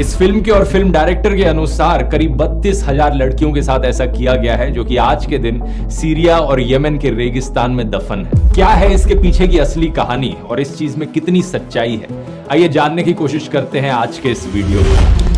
इस फिल्म के और फिल्म डायरेक्टर के अनुसार करीब 32,000 लड़कियों के साथ ऐसा किया गया है, जो कि आज के दिन सीरिया और यमन के रेगिस्तान में दफन है। क्या है इसके पीछे की असली कहानी और इस चीज में कितनी सच्चाई है, आइए जानने की कोशिश करते हैं आज के इस वीडियो में।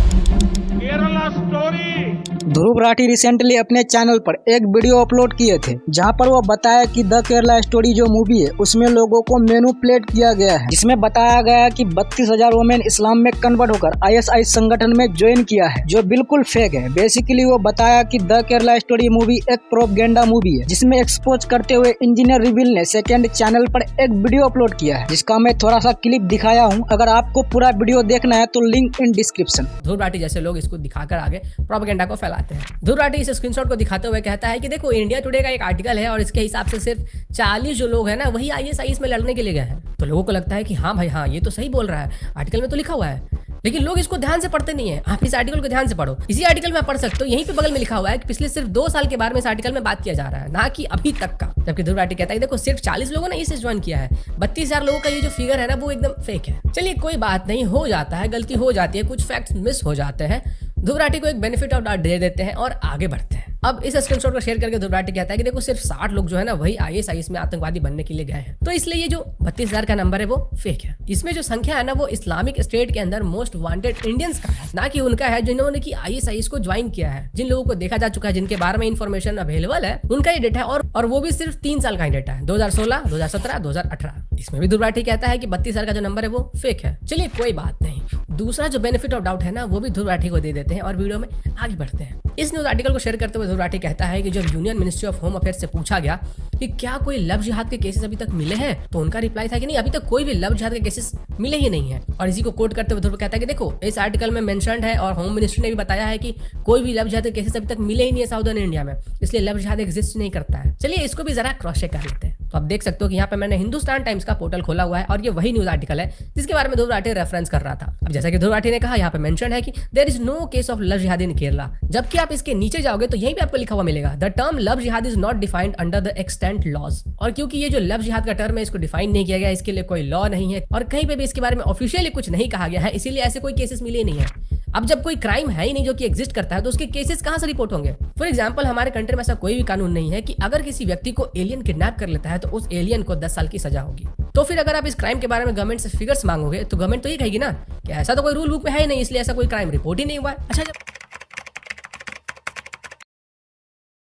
ध्रुव राठी रिसेंटली अपने चैनल पर एक वीडियो अपलोड किए थे, जहां पर वो बताया कि द केरला स्टोरी जो मूवी है उसमें लोगों को मैनिपुलेट किया गया है, जिसमें बताया गया कि 32,000 वोमेन इस्लाम में कन्वर्ट होकर आईएसआई संगठन में ज्वाइन किया है, जो बिल्कुल फेक है। बेसिकली वो बताया कि द केरला स्टोरी मूवी एक प्रोपेगेंडा मूवी है, जिसमें एक्सपोज करते हुए इंजीनियर रिविल ने सेकेंड चैनल पर एक वीडियो अपलोड किया है, जिसका मैं थोड़ा सा क्लिप दिखाया हूँ। अगर आपको पूरा वीडियो देखना है तो link in description. Dhruv Rathee जैसे लोग इसको दिखाकर आगे प्रोपेगेंडा को फैलाते हैं। ध्रुव राठी इस स्क्रीनशॉट को दिखाते हुए कहता है कि देखो, इंडिया टुडे का एक आर्टिकल है और इसके हिसाब से सिर्फ 40 जो लोग हैं ना, वही आईएसआईएस में लड़ने के लिए गए हैं। तो लोगों को लगता है कि हाँ भाई हाँ, ये तो सही बोल रहा है, आर्टिकल में तो लिखा हुआ है। लेकिन लोग इसको ध्यान से पढ़ते नहीं है। आप इस आर्टिकल को ध्यान से पढ़ो। इसी आर्टिकल में आप पढ़ सकते हो, यहीं पे बगल में लिखा हुआ है कि पिछले सिर्फ 2 साल के बारे में इस आर्टिकल में बात किया जा रहा है, ना कि अभी तक का। जबकि ध्रुव राठी कहता है देखो, सिर्फ 40 लोगों ने इसे ज्वाइन किया है। 32,000 लोगों का ये जो फिगर है ना, वो एकदम फेक है। चलिए कोई बात नहीं, हो जाता है, गलती हो जाती है, कुछ फैक्ट्स मिस हो जाते हैं। ध्रुव राठी को एक बेनिफिट ऑफ डाउट दे देते हैं और आगे बढ़ते हैं। अब इस स्क्रीनशॉट को शेयर करके ध्रुव राठी कहता है कि देखो, सिर्फ 60 लोग जो है ना, वही आईएसआईएस में आतंकवादी बनने के लिए गए हैं। तो इसलिए ये जो 32,000 का नंबर है वो फेक है। इसमें जो संख्या है ना, वो इस्लामिक स्टेट के अंदर मोस्ट वांटेड इंडियंस का है, ना कि उनका है जिन्होंने की आईएसआईएस को ज्वाइन किया है। जिन लोगों को देखा जा चुका है, जिनके बारे में इन्फॉर्मेशन अवेलेबल है, उनका ये डेटा है। और वो भी सिर्फ 3 साल का ही डेटा है, 2016, 2017, 2018। इसमें भी ध्रुव राठी कहता है कि 32,000 का जो नंबर है वो फेक है। चलिए कोई बात नहीं। दूसरा जो बेनिफिट ऑफ डाउट है ना, वो भी ध्रुव राठी को दे देते हैं और वीडियो में आगे बढ़ते हैं। इस न्यूज आर्टिकल को शेयर करते हुए ध्रुव राठी कहता है कि जब union ministry of home affairs से पूछा गया कि क्या कोई लव जिहाद के केसेस अभी तक मिले हैं, तो उनका रिप्लाई था कि नहीं, अभी तक कोई भी लव जिहाद के केसेस मिले ही नहीं है। और इसी को कोट करते हुए ध्रुव कहता है कि देखो, इस आर्टिकल में मेंशन्ड है और होम मिनिस्ट्री ने भी बताया है कि कोई भी लव जिहाद के केसेस अभी तक मिले ही नहीं है साउदर्न इंडिया में, इसलिए लव जिहाद एग्जिस्ट नहीं करता है। चलिए इसको भी जरा क्रॉस चेक कर लेते हैं। तो आप देख सकते हो कि यहाँ पे मैंने हिंदुस्तान टाइम्स का पोर्टल खोला हुआ है और ये वही न्यूज आर्टिकल है जिसके बारे में ध्रुव राठी रेफरेंस कर रहा था। अब जैसा कि ध्रुव राठी ने कहा, यहाँ पे मेंशन है कि there is no case of love jihad in Kerala. जबकि आप इसके नीचे जाओगे तो यहीं पे आपको लिखा हुआ मिलेगा, the term love jihad is not defined under the extant laws. और क्योंकि ये जो लव जिहाद का टर्म है, इसको डिफाइन नहीं किया गया, इसके लिए कोई लॉ नहीं है और कहीं पे भी इसके बारे में ऑफिशियली कुछ नहीं कहा गया है, इसीलिए ऐसे कोई केसेस मिले नहीं है। अब जब कोई क्राइम है ही नहीं जो कि एग्जिस्ट करता है, तो उसके केसेस कहां से रिपोर्ट होंगे? फॉर एग्जांपल, हमारे कंट्री में ऐसा कोई भी कानून नहीं है कि अगर किसी व्यक्ति को एलियन किडनैप कर लेता है तो उस एलियन को 10 साल की सजा होगी। तो फिर अगर आप इस क्राइम के बारे में गवर्नमेंट से फिगर्स मांगोगे तो गवर्नमेंट तो ये कहेगी ना कि ऐसा तो कोई रूल बुक में है ही नहीं, इसलिए ऐसा कोई क्राइम रिपोर्ट ही नहीं हुआ है। अच्छा,